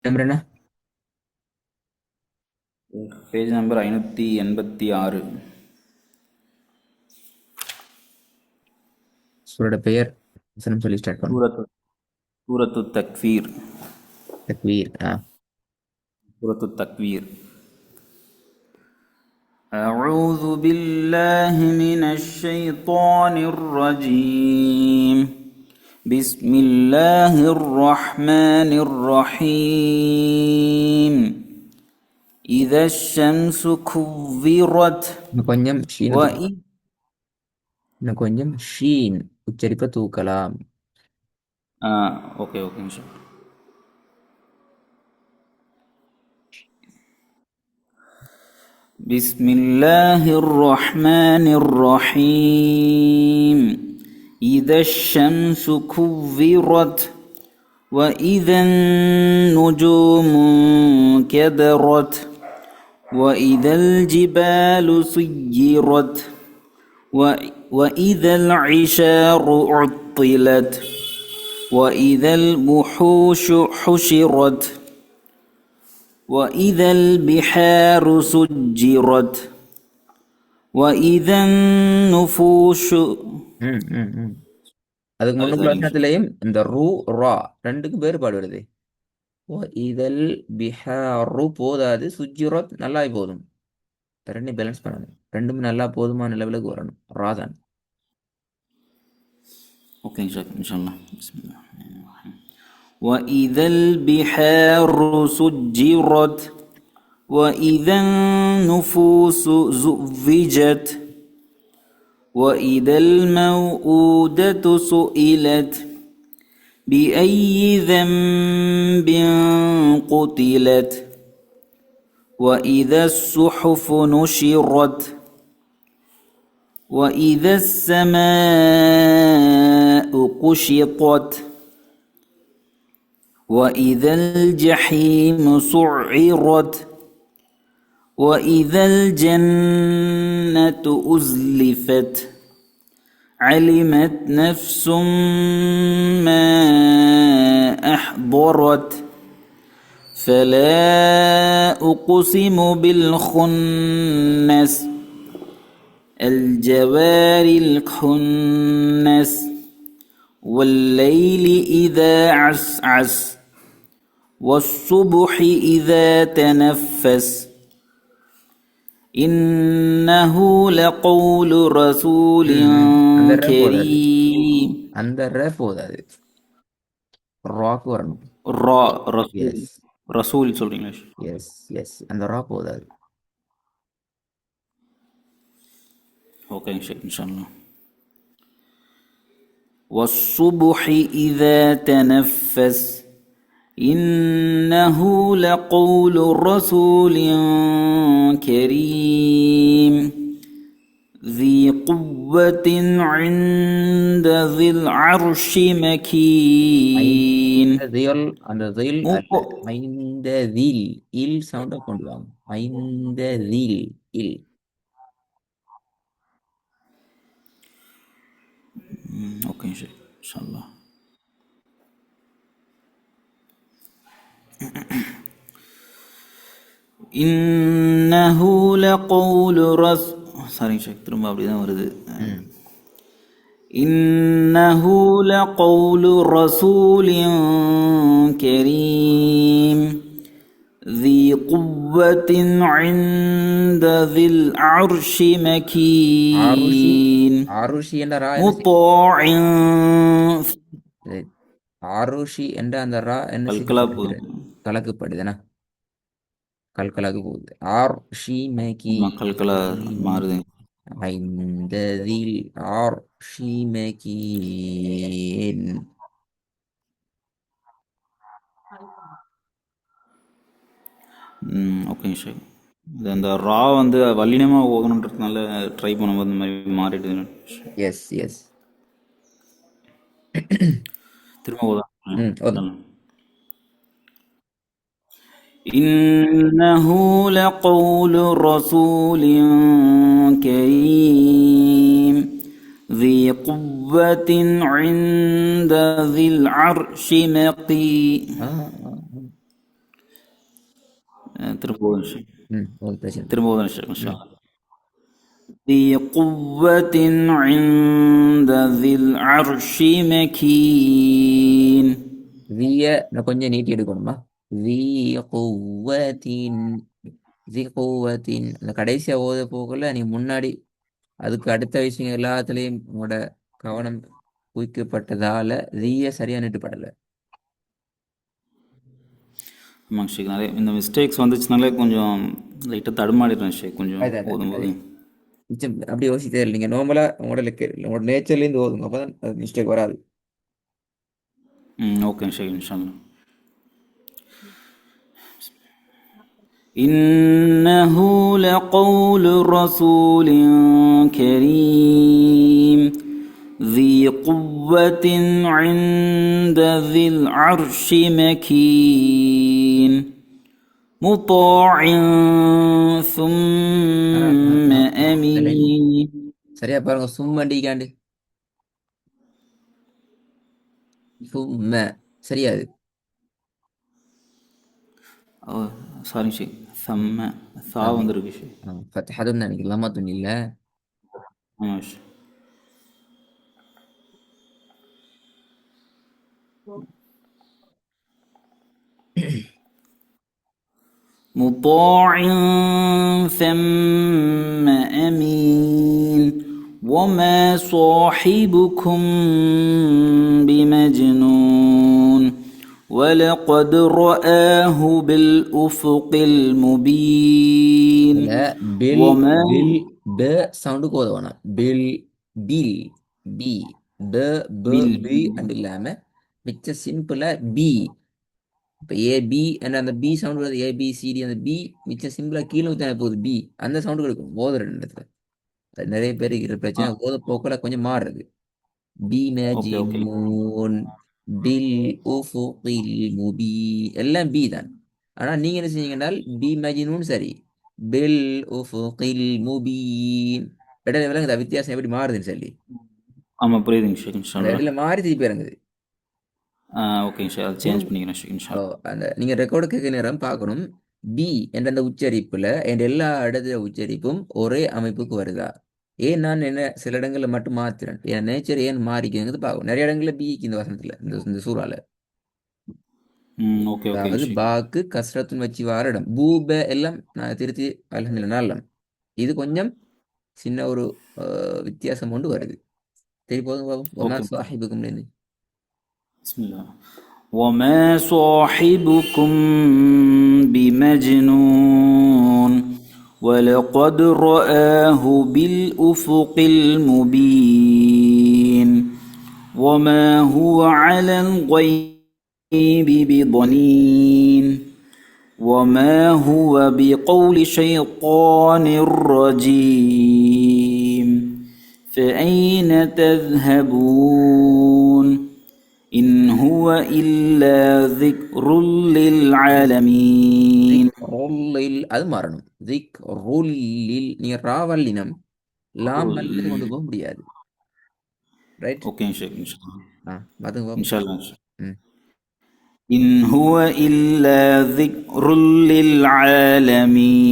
Number என்ன? Page number 586. சூரோட பெயர் வசனம் சொல்லி ஸ்டார்ட் பண்ணும். சூரத்து சூரத்து தக்வீர். தக்வீர். சூரத்து தக்வீர். أعوذ بالله من الشيطان الرجيم. بسم الله الرحمن الرحيم. إذا الشمس كورت இன்னும் கொஞ்சம் ஷீன் وإذا இன்னும் கொஞ்சம் ஷீன் உச்சரிப்பை தூக்கலாம். ஓகே إن شاء الله. بسم الله الرحمن الرحيم. إذا الشمس كورت وإذا النجوم كدرت وإذا الجبال سيرت وإذا العشار عطلت وإذا الوحوش حشرت وإذا البحار سجرت وإذا النفوش. அதுக்கு முன்னுக்குள்ள வசனத்திலையும் இந்த ரூ ரா ரெண்டுக்கும் வேறுபாடு வருது. இதழ் பிஹாரு போதாது, சுஜிரத் நல்லா போதும். ரெண்டையும் பேலன்ஸ் பண்ணணும். ரெண்டுமே நல்லா போதுமான லெவலுக்கு வரணும். ராதான். ஓகே இன்ஷால்லா. பிஸ்மில்லாஹ். وإذا البحار سجرت وإذا النفوس زوجت وإذا الموءودة سئلت بأي ذنب قتلت وإذا الصحف نشرت وإذا السماء كشطت وإذا الجحيم سعرت وإذا الجنة أزلفت علمت نفس ما أحضرت فلا أقسم بالخنس الجوار الكنس والليل إذا عسعس والصبح إذا تنفس إنه لقول رسول كريم. அந்த ர போதாது, ராக்கு வரணும். ரசூல் சொல்றீங்களா? எஸ் எஸ், அந்த ரா போதாது. ஓகே இன்ஷால்லா. والصبح إذا تنفس إنه لقول رسول كريم ذي قوة عند ذي العرش مكين. அந்த தில் ஐந்த தில் இல் சவுண்டை கொண்டு வாங்க. ஐந்த தில் இல். ஓகே இன்ஷால்லா. إنه لقول சாரி திரும்ப அப்படிதான் வருது. إنه لقول رسول كريم ذي قوة عند ذي العرش مكين مطاع. ஆருஷி என்ற அந்த ரா என்ன கலக்கப்படுதுன்னா கல்கலாக்கு போகுது. ஆர் ஷி மேகி கல்கலா மாறுது. ஐந்ததில் ஆர் ஷி மேகீன். Okay sir. இது அந்த ரா வந்து வல்லினமாக போகணுன்றதுனால ட்ரை பண்ணும்போது இந்த மாதிரி மாறிடுது. Yes yes. திரும்ப ஓதான். إنه لقول رسول كريم ذي قوة عند ذي العرش مقيم திரும்ப ஒரு நிமிஷம். ஒரு பிரச்சனை. திரும்ப ஒரு நிமிஷம் இன்ஷா ம். அல்லாஹ். ذي قوة عند ذي العرش مكين. விய நான் கொஞ்சம் நீட்டி எடுக்கணுமா? வி குவத்தின், வி குவத்தின் அந்த கடைசியா ஓத போகல நீ முன்னாடி அதுக்கு அடுத்த விஷயம் எல்லாத்துலயும் உங்களோட கவனம் குவிக்கப்பட்டதால ரீய சரியா நீட்டுப்படல. ஆமாங்க ஷேக், நிறைய இந்த மிஸ்டேக்ஸ் வந்துச்சுனாலே கொஞ்சம் லைட்டாக தடுமாறிடுறேன் ஷேக் கொஞ்சம் அதான் அது ஓதும்போது. மிச்சம் அப்படி யோசித்தே இல்லை. நீங்கள் நார்மலாக உங்களோட நேச்சர்லேருந்து ஓதுங்க, அப்போ தான் அது மிஸ்டேக் வராது. ஓகேங்க ஷேக் இன்ஷா அல்லாஹ். إنه لقول رسول كريم ذي قوة عند ذي العرش مكين مطاع ثم أمين. சரியா பாருங்க, சும்மண்டிக்காண்டு சும்ம சரியா அது. சாரி ஷேக், செம்ம சா வந்துருக்கு ஷேக். ஃபத்ஹதுன்னு நினைக்கிறேன், லமாத்துன்னு இல்லை. ஆமாம் ஷேக். مطاع ثم أمين وما صاحبكم بمجنون ولقد رآه بالأفق المبين இல்லை, பில் وما பில் ப சவுண்டுக்கு ஓதவணும். பில் பில் பி ப ப பி அண்டு இல்லாமல் மிச்ச சிம்பிளாக பி. இப்போ ஏபி என்ற அந்த பி சவுண்ட் வருது, ஏபிசிடி அந்த பி மிச்சம் சிம்பிளாக கீழே தானே போகுது பி, அந்த சவுண்டு கிடைக்கும் ஓதுற இடத்துல. அது நிறைய பேருக்கு இருக்கிற பிரச்சனை, ஓத போக்கில் கொஞ்சம் மாறுறது. பி ஓகே ஓகே மேஜினூன் பில் உஃபுகில் முபீ எல்லாம் பி தான். ஆனால் நீங்கள் என்ன செஞ்சீங்கன்னா பி மேஜினூன் சரி, பில் உஃபுகில் முபீன் இடையில விலங்குதா வித்தியாசம் எப்படி மாறுதுன்னு சொல்லி. ஆமாம் புரியுதுங்க ஷேக் இன்ஷா அந்த அல்லாஹ். இடையில மாறி திருப்பி இறங்குது. ஓகேங்க ஷேக், அதை சேஞ்ச் பண்ணிக்கிறேன் ஷேக் இன்ஷா ஓ, அல்லாஹ். அந்த நீங்க ரெக்கார்டு கேட்க நேரம் பார்க்கணும். பி என்ற அந்த உச்சரிப்புல என் எல்லா இடத்துல உச்சரிப்பும் ஒரே அமைப்புக்கு வருதா? ஏன் நான் என்ன சில இடங்கள்ல மட்டும் மாத்துறேன், என் நேச்சர் ஏன் மாறிக்குங்கிறது பார்க்கணும். நிறைய இடங்கள்ல பிக்கு இந்த வசனத்துல இந்த சூறால, ஓகே ஓகேங்க அதாவது ஷேக். பாக்கு கஸ்ரத்துன்னு வச்சு வார இடம் பூப எல்லாம் நான் திருத்தி அல்ஹம்துலில்லாஹ் நல்லம். இது கொஞ்சம் சின்ன ஒரு வித்தியாசம் கொண்டு வருது. சரி போதும் பாபு, ஒமா ஓகே சாஹிபுக்கும் بسم الله. وما صاحبكم بمجنون ولقد رآه بالأفق المبين وما هو على الغيب بضنين وما هو بقول شيطان رجيم فأين تذهبون إن هو إلا ذكر للعالمين. அது மாறணும். திக் ருல்லில் நீங்க ராவல்லினம் லாம் அல்லது கொண்டு போக முடியாது. ரைட்? ஓகே ஷேக் இன்ஷா அல்லாஹ். பாத்துங்க இன்ஷா அல்லாஹ். ம். إن هو إلا ذكر للعالمين.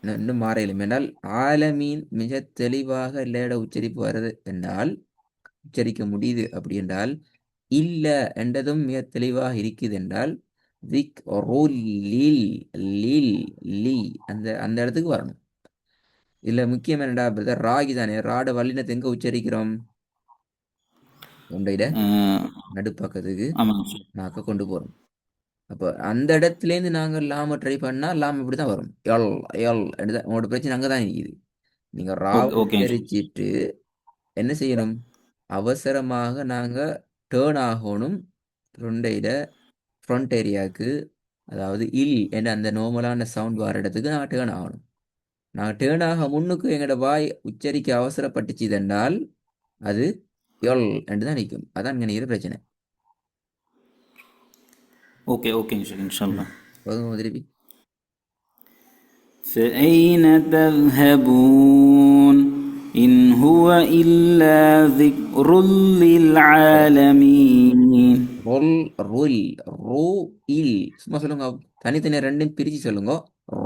இன்னும் மாறையிலும் என்றால் ஆலமீன் மிக தெளிவாக இல்லையிட உச்சரிப்பு வருது என்றால், உச்சரிக்க முடியுது அப்படி என்றால், இல்ல என்றதும் மிக தெளிவாக இருக்குது என்றால் திக் லில் லில் லி அந்த அந்த இடத்துக்கு வரணும். இதுல முக்கியம் என்னடா பிரதர், ராகி தானே. ராட வல்லினத்தை எங்க உச்சரிக்கிறோம்? தொண்டையில நடுப்பக்கத்துக்கு ஆமாங்க ஷேக். நாக்க கொண்டு போறோம். அப்போ அந்த இடத்துலேருந்து நாங்கள் லாம ட்ரை பண்ணால் லாம் இப்படி தான் வரும். எல் எல் தான் உங்களோட பிரச்சனை அங்கே தான் இருக்குது. நீங்கள் ராவ ஓகேங்க ஷேக். உச்சரிச்சிட்டு என்ன செய்யணும்? அவசரமாக நாங்கள் டேர்ன் ஆகணும் தொண்டையில ஃப்ரண்ட் ஏரியாவுக்கு, அதாவது இல் என்ற அந்த நார்மலான சவுண்ட் வர இடத்துக்கு நாங்கள் டேர்ன் ஆகணும். நாங்கள் டேர்ன் ஆக முன்னுக்கு எங்களோட வாய் உச்சரிக்க அவசரப்பட்டுச்சு என்றால் அது எல் என்று தான் நிற்கும். அதான் இங்கே நிற்கிற பிரச்சனை. ஓகேங்க ஷேக் இன்ஷா அல்லாஹ். போதுமா திருப்பி? فأين تذهبون إن هو إلا ذكر للعالمين. ரொல் ருல் ரூ இல். சும்மா சொல்லுங்க, தனித்தனியா ரெண்டையும் பிரிச்சு சொல்லுங்க.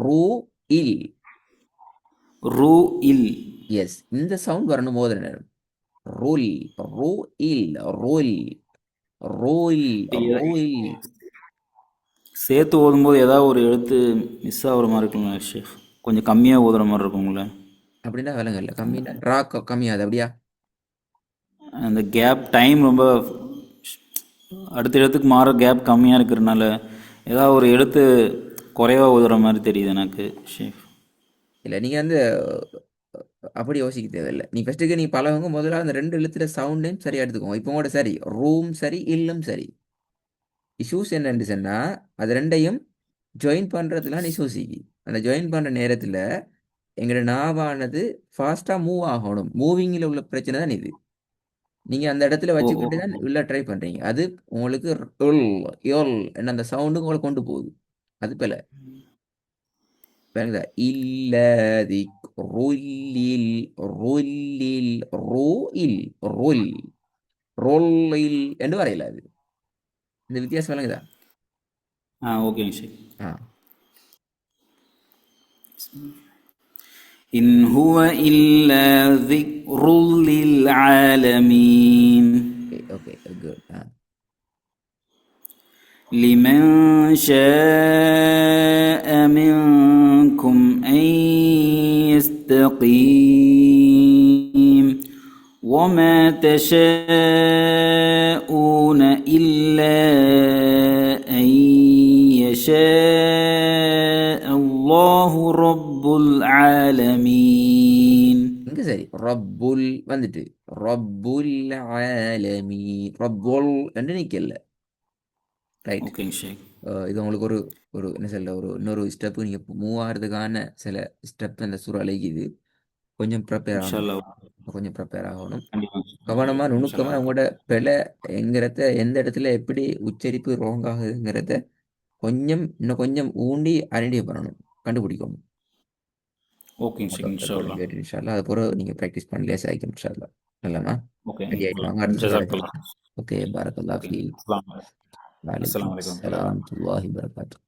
ரூ இல். ரூ இல். எஸ், இந்த சவுண்ட் வரணும் போது நேரம். ருல் ரூ இல் ருல் ரோல் இப்ப ரோல். சேர்த்து ஓதும்போது ஏதாவது ஒரு எழுத்து மிஸ் ஆகுற மாதிரி இருக்குங்களா ஷேஃப்? கொஞ்சம் கம்மியாக ஓதுற மாதிரி இருக்குங்களே. அப்படின்னா விலங்கல்ல கம்மின்னா ரா கம்மியாது அப்படியா? அந்த கேப் டைம் ரொம்ப அடுத்த இடத்துக்கு மாற கேப் கம்மியாக இருக்கிறதுனால ஏதாவது ஒரு எழுத்து குறைவாக ஓதுற மாதிரி தெரியுது எனக்கு ஷேஃப். இல்லை, நீங்கள் வந்து அப்படி யோசிக்க தேவையில்லை. நீ ஃபஸ்ட்டுக்கு நீ பழகுங்க, முதல்ல அந்த ரெண்டு எழுத்துல சவுண்டையும் சரியா எடுத்துக்கோங்க. இப்போ கூட சரி, ரூம் சரி இல்லும் சரி. இஷ்யூஸ் என்னன்னு சொன்னால் அது ரெண்டையும் ஜாயின் பண்ணுறதுலாம் நீ யோசிக்கி. அந்த ஜாயின் பண்ணுற நேரத்தில் எங்களோட நாவானது ஃபாஸ்ட்டாக மூவ் ஆகணும். மூவிங்கில் உள்ள பிரச்சனை தான் இது. நீங்கள் அந்த இடத்துல ஓ ஓ வச்சுக்கிட்டு தான் ஓ. உள்ள ட்ரை பண்ணுறீங்க. அது உங்களுக்கு ல் யோல் என்ன அந்த சவுண்டு உங்களை கொண்டு போகுது. அது போல பாருங்க, இல்லதி ருல்லில் ருல்லில் ரோயில் ருல் ரோல்லில் என்று வரையில அது. இந்த வித்தியாசம் விளங்குதா? ஆ ஓகேங்க ஷேஃப். ஆ إن هو إلا ذكر للعالمين ஓகே ஓகே குட். ஆ لمن شاء منكم أن يستقيم وما تشاءون إلا أن يشاء الله رب العالمين. இங்க சரி, ரப்புல் வந்துட்டு ரப்புல் ஆலமீன் ரப்புல் என்று நிக்கல. ரைட். ஓகேங்க ஷேக். இது உங்களுக்கு ஒரு ஒரு என்ன சொல்ல ஒரு இன்னொரு ஸ்டெப்பு நீங்கள் மூவ் ஆகிறதுக்கான சில ஸ்டெப் அந்த சுரு அழைக்குது. கொஞ்சம் ப்ரிப்பேர் ஆகணும். இன்ஷால்லா. கொஞ்சம் ப்ரிப்பேர் ஆகணும். கண்டிப்பாக கவனமாக இன்ஷால்லா. நுணுக்கமாக உங்களோட பிழை எங்கிறத எந்த இடத்துல எப்படி உச்சரிப்பு ரோங் ஆகுதுங்கிறத கொஞ்சம் இன்னும் கொஞ்சம் ஊண்டி ஐடென்டிஃபை பண்ணணும், கண்டுபிடிக்கணும். ஓகேங்க ஷேக் ரெக்கார்டிங் இன்ஷால்லா. கேட்டு இன்ஷால்லா அது பிறகு நீங்கள் ப்ராக்டிஸ் பண்ணி லேஸ் ஆகிக்கும் இன்ஷால்லா. நல்லமா ஓகே ரெடி ஆகிட்டு வாங்க, அடுத்த சுற்று ஜஸாக்கல்லா. அழைக்கிறேன். ஓகே, பாரக்கல்லா ஓகே ஃபீ. அஸ்ஸலாமு வலைக்கும் அலைக்கும். அஸ்ஸலாம் வரஹ்மத்துல்லாஹி வபரகாத்துஹு.